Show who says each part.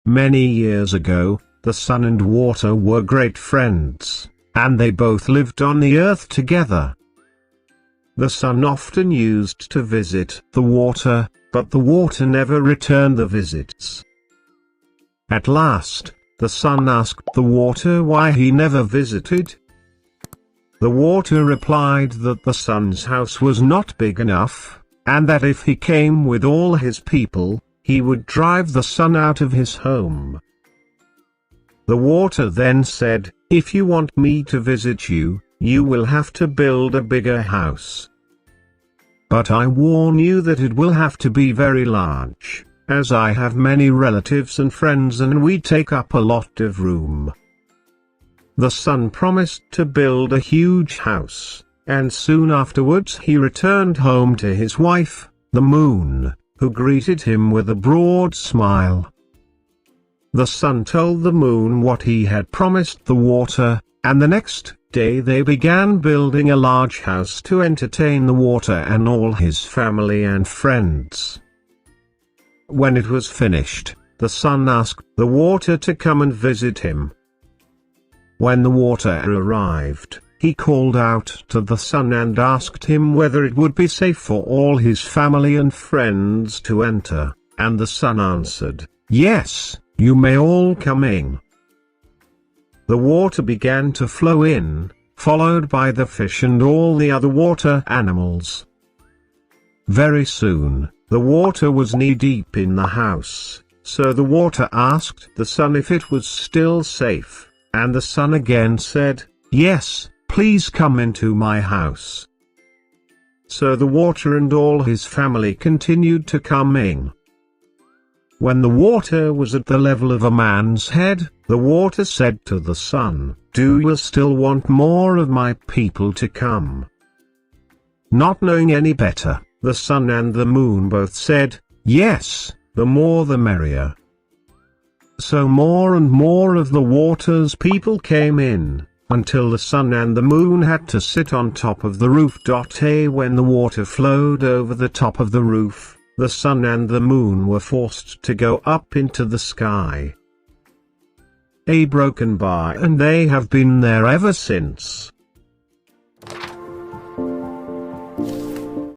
Speaker 1: Many years ago, the sun and water were great friends, and they both lived on the earth together. The sun often used to visit the water, but the water never returned the visits. At last, the sun asked the water why he never visited. The water replied that the sun's house was not big enough, and that if he came with all his people, he would drive the sun out of his home. The water then said, "If you want me to visit you, you will have to build a bigger house. But I warn you that it will have to be very large, as I have many relatives and friends and we take up a lot of room." The sun promised to build a huge house, and soon afterwards he returned home to his wife, the moon, who greeted him with a broad smile. The sun told the moon what he had promised the water, and the next day they began building a large house to entertain the water and all his family and friends. When it was finished, the sun asked the water to come and visit him. When the water arrived, he called out to the sun and asked him whether it would be safe for all his family and friends to enter, and the sun answered, "Yes, you may all come in." The water began to flow in, followed by the fish and all the other water animals. Very soon, the water was knee-deep in the house, so the water asked the sun if it was still safe. And the sun again said, "Yes, please come into my house." So the water and all his family continued to come in. When the water was at the level of a man's head, the water said to the sun, "Do you still want more of my people to come?" Not knowing any better, the sun and the moon both said, "Yes, the more the merrier." So more and more of the water's people came in, until the sun and the moon had to sit on top of the roof. When the water flowed over the top of the roof, the sun and the moon were forced to go up into the sky. A broken bar, and they have been there ever since.